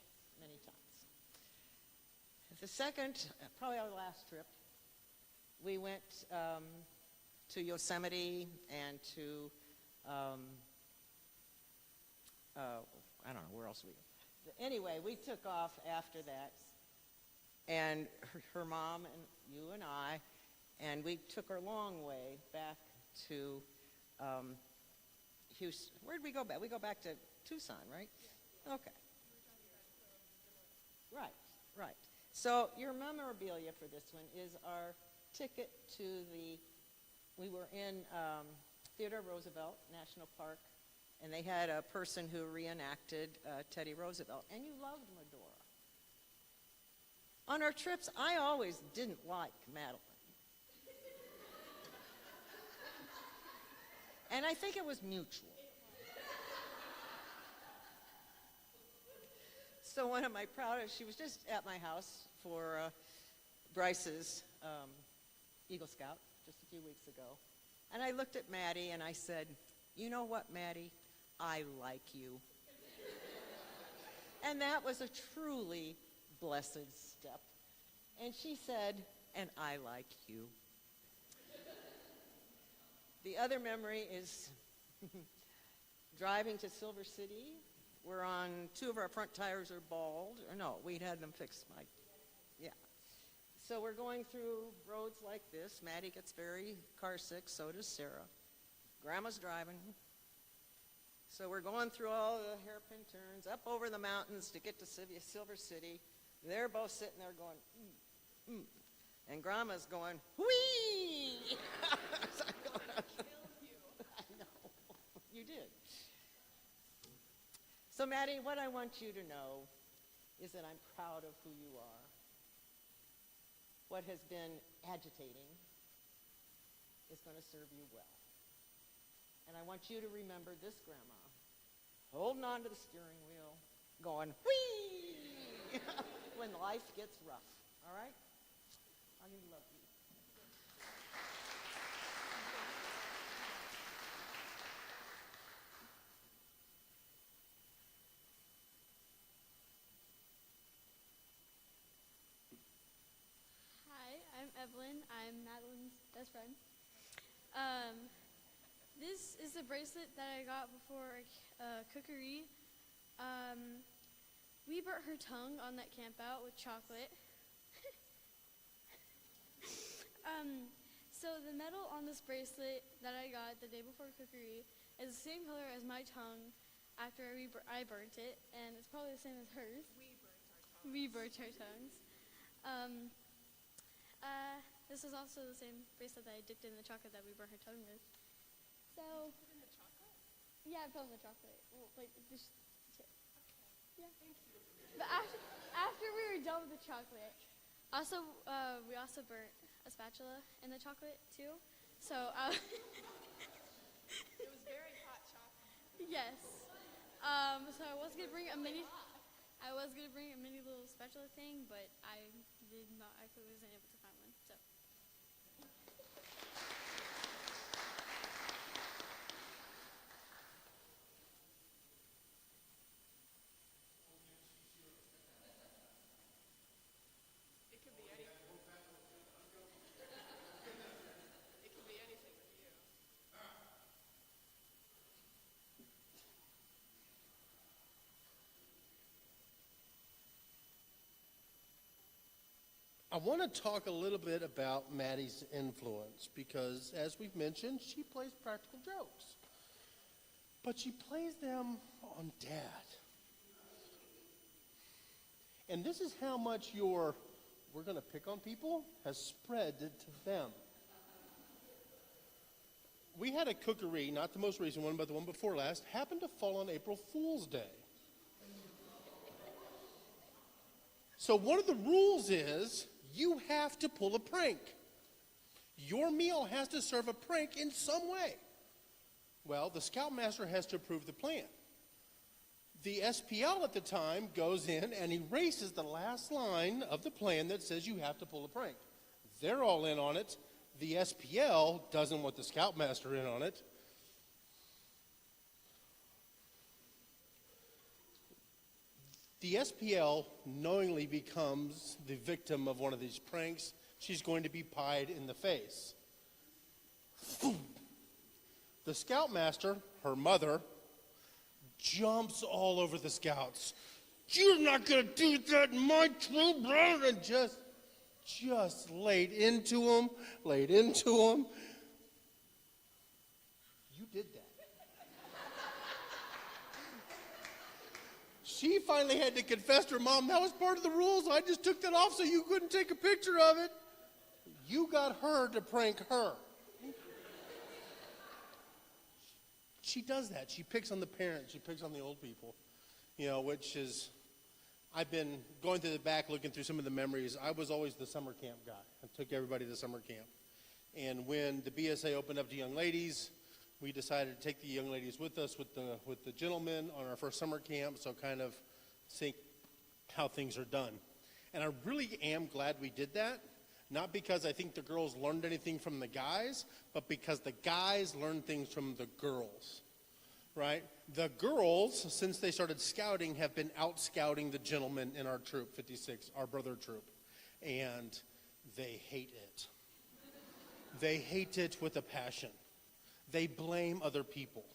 The second, probably our last trip, we went to Yosemite and to, I don't know, where else we go. Anyway, we took off after that, and her mom and you and I, and we took her long way back to Houston. Where did we go back? We go back to Tucson, right? Okay. Right. So your memorabilia for this one is our ticket to we were in Theodore Roosevelt National Park, and they had a person who reenacted Teddy Roosevelt, and you loved Medora. On our trips, I always didn't like Madeline. And I think it was mutual. So one of my proudest, she was just at my house for Bryce's Eagle Scout just a few weeks ago. And I looked at Maddie and I said, "You know what, Maddie? I like you." And that was a truly blessed step. And she said, "And I like you." The other memory is driving to Silver City. We're on, 2 of our front tires are bald. Or no, we'd had them fixed. Yeah. So we're going through roads like this. Maddie gets very car sick, so does Sarah. Grandma's driving. So we're going through all the hairpin turns, up over the mountains to get to Silver City. They're both sitting there going, And Grandma's going, whee! I know, you did. So Maddie, what I want you to know is that I'm proud of who you are. What has been agitating is going to serve you well. And I want you to remember this grandma, holding on to the steering wheel, going, whee! when life gets rough, all right? I love you. Madeline. I'm Madeline's best friend. This is a bracelet that I got before cookery. We burnt her tongue on that camp out with chocolate. So the metal on this bracelet that I got the day before cookery is the same color as my tongue after I burnt it, and it's probably the same as hers. We burnt our tongues. This is also the same bracelet that I dipped in the chocolate that we burnt her tongue with. So. Put in the chocolate? Yeah, I put in the chocolate. Well, like this tip. Okay. Yeah. Thank you. But after we were done with the chocolate, we also burnt a spatula in the chocolate too. So. It was very hot chocolate. Yes. So I was gonna bring a mini little spatula thing, but I wasn't able to find one. So. It could be anything. It could be anything with you. I want to talk a little bit about Maddie's influence because, as we've mentioned, she plays practical jokes. But she plays them on Dad. And this is how much your "we're going to pick on people" has spread to them. We had a cookery, not the most recent one, but the one before last, happened to fall on April Fool's Day. So one of the rules is you have to pull a prank. Your meal has to serve a prank in some way. Well, the Scoutmaster has to approve the plan. The SPL at the time goes in and erases the last line of the plan that says you have to pull a prank. They're all in on it. The SPL doesn't want the Scoutmaster in on it. The SPL knowingly becomes the victim of one of these pranks. She's going to be pied in the face. The Scoutmaster, her mother, jumps all over the Scouts. "You're not going to do that in my troop, bro!" And just laid into him. You did that. She finally had to confess to her mom, "That was part of the rules. I just took that off so you couldn't take a picture of it." You got her to prank her. She does that. She picks on the parents. She picks on the old people, which is, I've been going through the back looking through some of the memories. I was always the summer camp guy. I took everybody to summer camp. And when the BSA opened up to young ladies, we decided to take the young ladies with us with the gentlemen on our first summer camp, so kind of see how things are done. And I really am glad we did that, not because I think the girls learned anything from the guys, but because the guys learned things from the girls, right? The girls, since they started scouting, have been out scouting the gentlemen in our troop, 56, our brother troop, and they hate it. They hate it with a passion. They blame other people.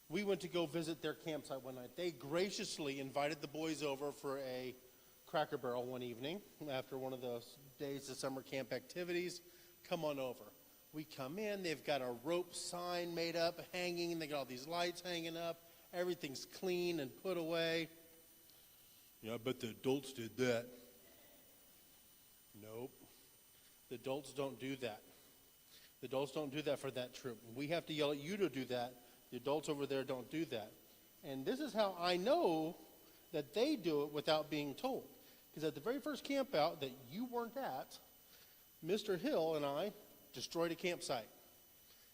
We went to go visit their campsite one night. They graciously invited the boys over for a Cracker Barrel one evening after one of those days of summer camp activities. Come on over. We come in. They've got a rope sign made up, hanging, and they got all these lights hanging up. Everything's clean and put away. "Yeah, I bet the adults did that." Nope. The adults don't do that. The adults don't do that for that troop. We have to yell at you to do that. The adults over there don't do that. And this is how I know that they do it without being told. Because at the very first camp out that you weren't at, Mr. Hill and I destroyed a campsite.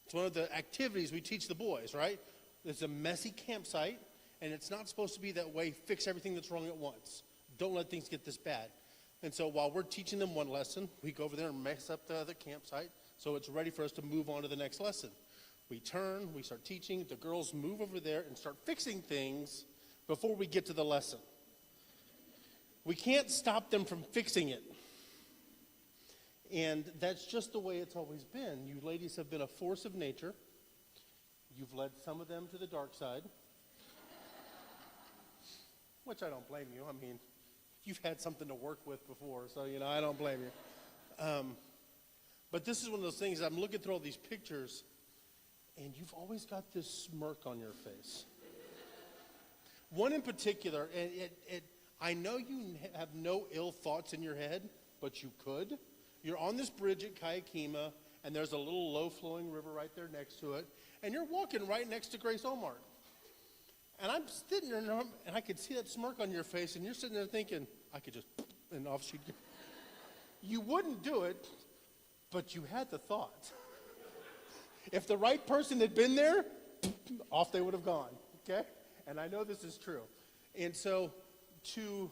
It's one of the activities we teach the boys, right? It's a messy campsite, and it's not supposed to be that way. Fix everything that's wrong at once. Don't let things get this bad. And so while we're teaching them one lesson, we go over there and mess up the other campsite so it's ready for us to move on to the next lesson. We turn, we start teaching. The girls move over there and start fixing things before we get to the lesson. We can't stop them from fixing it. And that's just the way it's always been. You ladies have been a force of nature. You've led some of them to the dark side, which I don't blame you. I mean, you've had something to work with before, so, I don't blame you. But this is one of those things, I'm looking through all these pictures, and you've always got this smirk on your face. One in particular, I know you have no ill thoughts in your head, but you could. You're on this bridge at Kayakima, and there's a little low-flowing river right there next to it, and you're walking right next to Grace Omart. And I'm sitting there, and I could see that smirk on your face, and you're sitting there thinking, I could just, and off she'd go. You wouldn't do it, but you had the thought. If the right person had been there, off they would have gone, okay? And I know this is true. And so to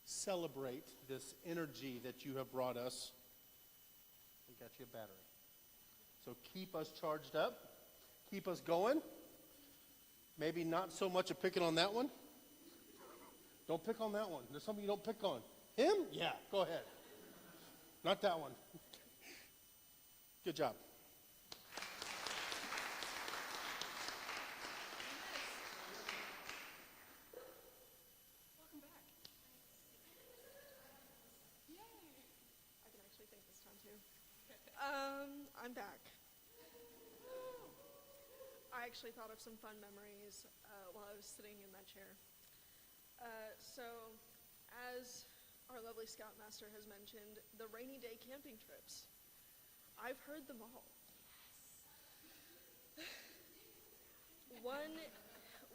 celebrate this energy that you have brought us, we got you a battery. So keep us charged up. Keep us going. Maybe not so much a picking on that one. Don't pick on that one. There's something you don't pick on. Him? Yeah, go ahead. Not that one. Good job. Welcome back. Yay! I can actually think this time too. I'm back. I actually thought of some fun memories while I was sitting in that chair. So, as our lovely Scoutmaster has mentioned, the rainy day camping trips. I've heard them all. Yes.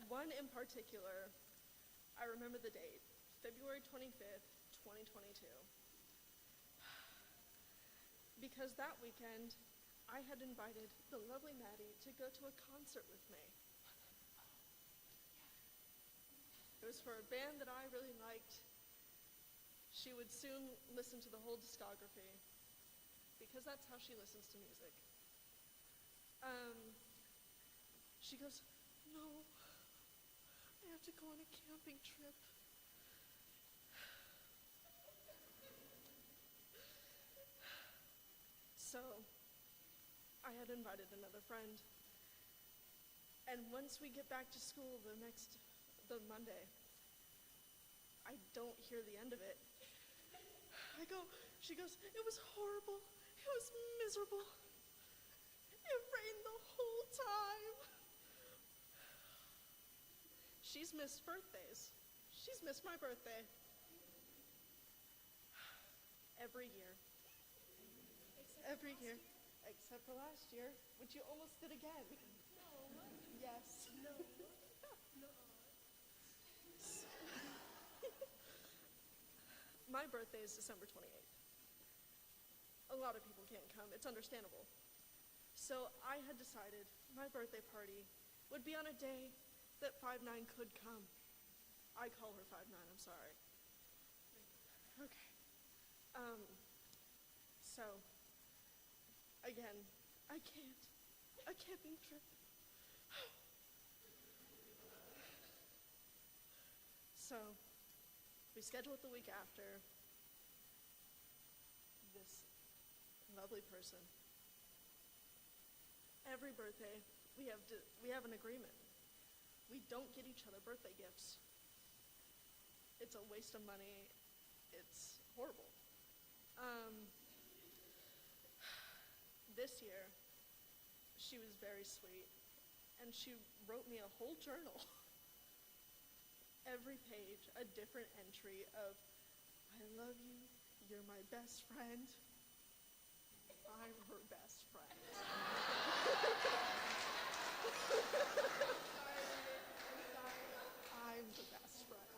One in particular, I remember the date, February 25th, 2022. Because that weekend, I had invited the lovely Maddie to go to a concert with me. It was for a band that I really liked. She would soon listen to the whole discography, because that's how she listens to music. She goes, no, I have to go on a camping trip. So, I had invited another friend. And once we get back to school the Monday, I don't hear the end of it. She goes, it was horrible. It was miserable. It rained the whole time. She's missed birthdays. She's missed my birthday. Every year. Every year. Except for last year, which you almost did again. No. Yes. No. No. My birthday is December 28th. A lot of people can't come. It's understandable. So I had decided my birthday party would be on a day that 5'9" could come. I call her 5'9", I'm sorry. Okay. So, again, I can't. A camping trip. So, we schedule it the week after. This lovely person. Every birthday, we have an agreement. We don't get each other birthday gifts. It's a waste of money. It's horrible. This year, she was very sweet, and she wrote me a whole journal. Every page, a different entry of, I love you, you're my best friend. I'm her best friend. I'm the best friend.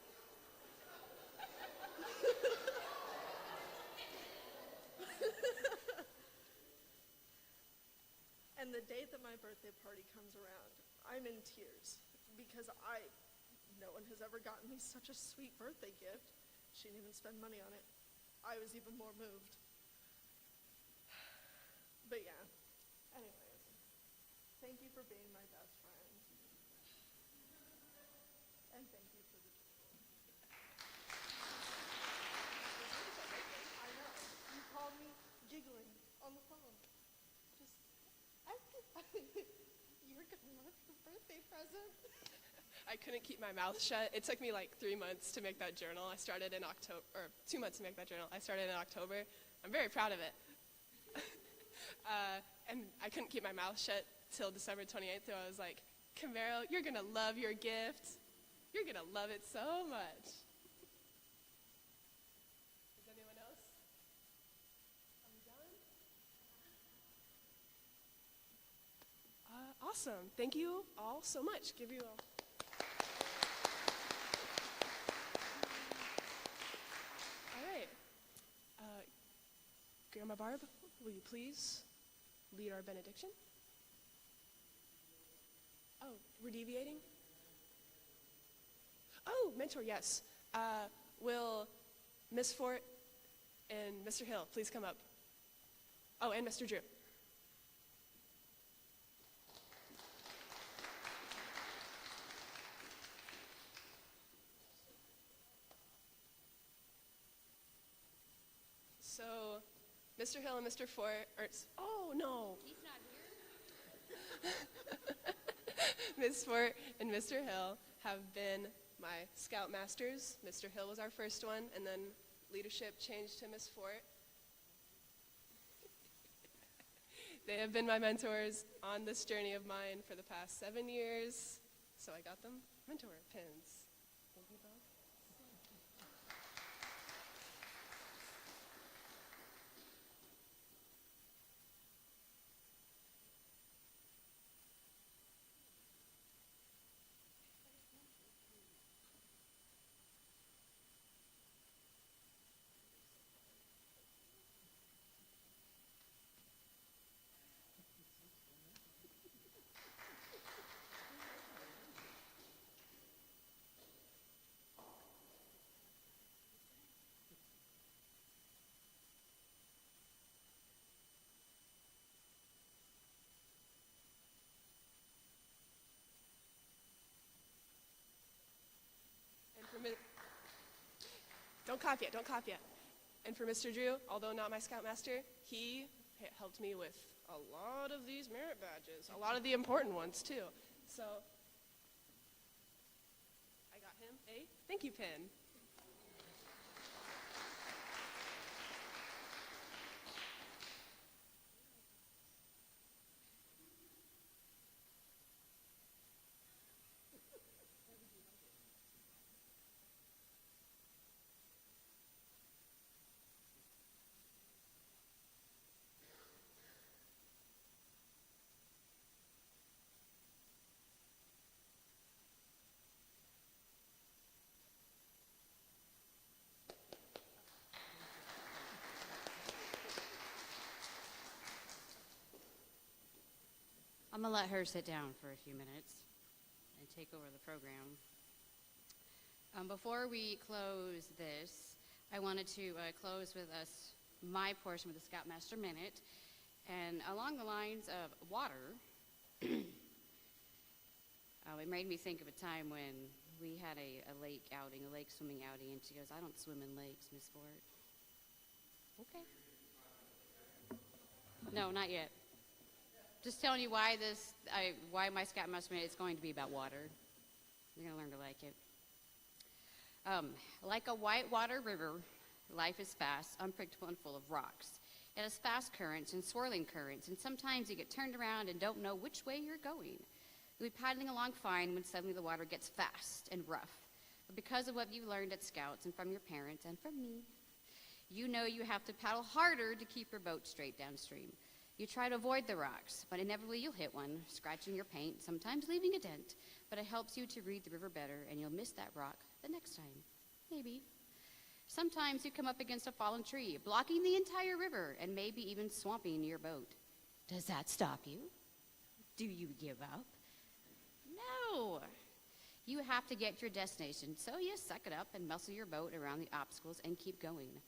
And the date that my birthday party comes around, I'm in tears because no one has ever gotten me such a sweet birthday gift. She didn't even spend money on it. I was even more moved. But yeah, anyways, thank you for being my best friend. And thank you for the I know, you called me You're gonna love the birthday present. I couldn't keep my mouth shut. It took me like 3 months to make that journal. I started in October, or 2 months to make that journal. I started in October. I'm very proud of it. And I couldn't keep my mouth shut till December 28th, so I was like, Camaro, you're gonna love your gift. You're gonna love it so much. Is anyone else? Are we done? Awesome. Thank you all so much. Give you all. All right. Grandma Barb, will you please lead our benediction? Oh, we're deviating? Oh, mentor, yes. Will Miss Fort and Mr. Hill please come up? Oh, and Mr. Drew. So, Mr. Hill and Mr. Fort, oh no. He's not here. Miss Fort and Mr. Hill have been my scout masters. Mr. Hill was our first one, and then leadership changed to Miss Fort. They have been my mentors on this journey of mine for the past 7 years, so I got them mentor pins. Thank you both. Don't copy it, don't copy it. And for Mr. Drew, although not my Scoutmaster, he helped me with a lot of these merit badges, a lot of the important ones too. So, I got him a thank you pin. I'm going to let her sit down for a few minutes and take over the program. Before we close this, I wanted to close with my portion with the Scoutmaster Minute. And along the lines of water, it made me think of a time when we had a lake outing, a lake swimming outing, and she goes, "I don't swim in lakes, Miss Ford." Okay. No, not yet. Just telling you why my Scoutmaster Minute is going to be about water. You're going to learn to like it. Like a whitewater river, life is fast, unpredictable, and full of rocks. It has fast currents and swirling currents, and sometimes you get turned around and don't know which way you're going. You'll be paddling along fine when suddenly the water gets fast and rough. But because of what you learned at Scouts and from your parents and from me, you know you have to paddle harder to keep your boat straight downstream. You try to avoid the rocks, but inevitably you'll hit one, scratching your paint, sometimes leaving a dent. But it helps you to read the river better, and you'll miss that rock the next time. Maybe. Sometimes you come up against a fallen tree, blocking the entire river, and maybe even swamping your boat. Does that stop you? Do you give up? No. You have to get to your destination, so you suck it up and muscle your boat around the obstacles and keep going.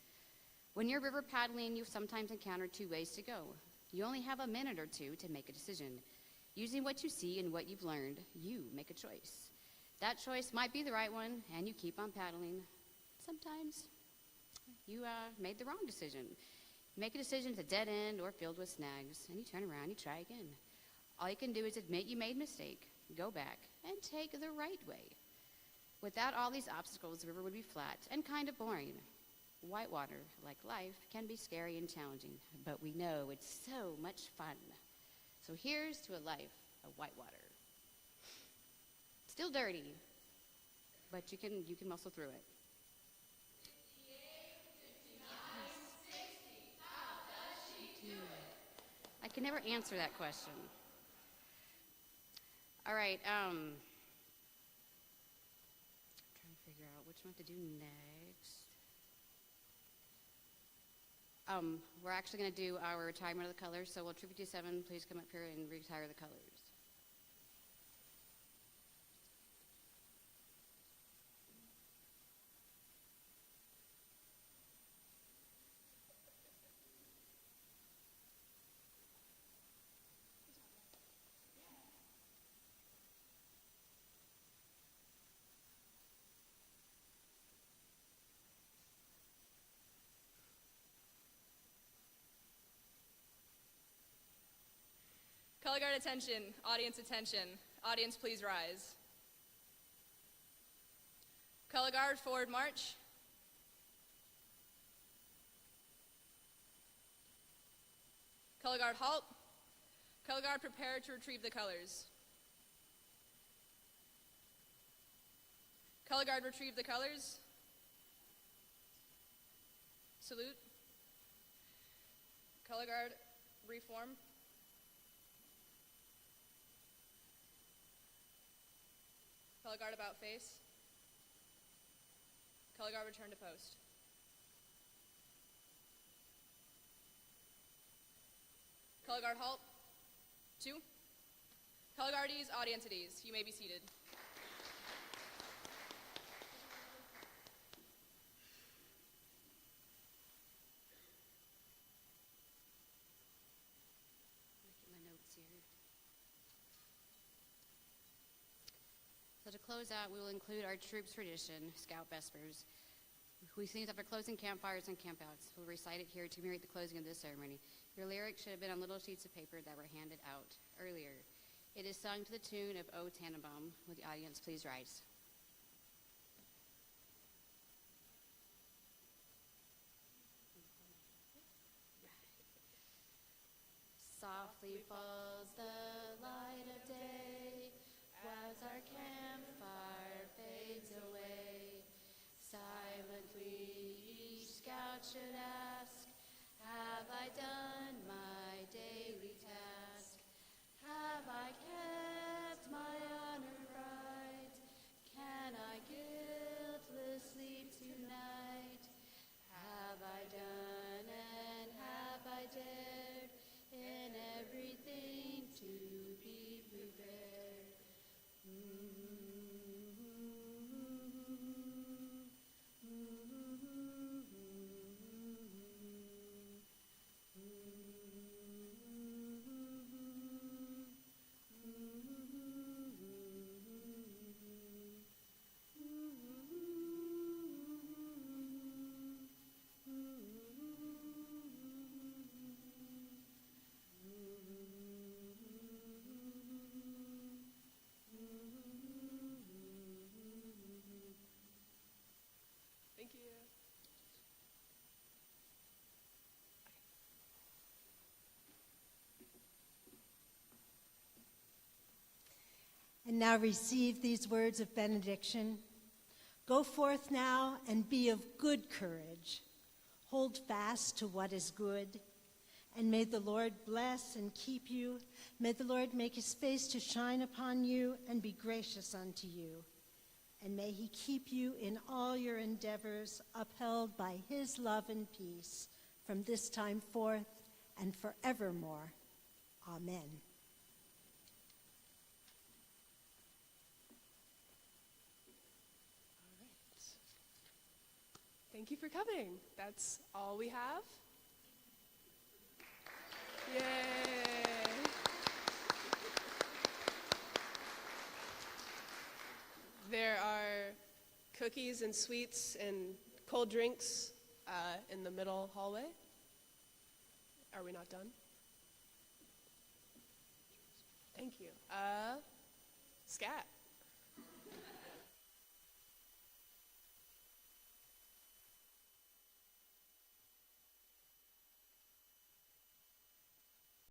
When you're river paddling, you sometimes encounter two ways to go. You only have a minute or two to make a decision. Using what you see and what you've learned, you make a choice. That choice might be the right one, and you keep on paddling. Sometimes you made the wrong decision. Make a decision that's a dead end or filled with snags, and you turn around, you try again. All you can do is admit you made a mistake, go back, and take the right way. Without all these obstacles, the river would be flat and kind of boring. Whitewater, like life, can be scary and challenging, but we know it's so much fun. So here's to a life of whitewater. Still dirty, but you can muscle through it. I can never answer that question. All right, trying to figure out which one to do next. We're actually going to do our retirement of the colors, so will Troop 57 please come up here and retire the colors? Color guard attention, audience attention. Audience, please rise. Color guard, forward march. Color guard, halt. Color guard, prepare to retrieve the colors. Color guard, retrieve the colors. Salute. Color guard, reform. Color guard, about face. Color guard, return to post. Color guard, halt. 2. Color guardees, audience at ease. You may be seated. So to close out, we will include our troop's tradition, Scout Vespers. We sing it after closing campfires and campouts. We'll recite it here to commemorate the closing of this ceremony. Your lyrics should have been on little sheets of paper that were handed out earlier. It is sung to the tune of O Tannenbaum. Will the audience please rise? Softly falls the light of day as our campfire fades away. Silently each scout should ask, have I done my daily task? Have I kept my honor right? Can I guiltless sleep tonight? Have I done and have I dared in everything to be prepared? Thank you. And now receive these words of benediction. Go forth now and be of good courage. Hold fast to what is good. And may the Lord bless and keep you. May the Lord make his face to shine upon you and be gracious unto you. And may he keep you in all your endeavors, upheld by his love and peace, from this time forth and forevermore. Amen. Thank you for coming. That's all we have. Yay! There are cookies and sweets and cold drinks in the middle hallway. Are we not done? Thank you. Scat.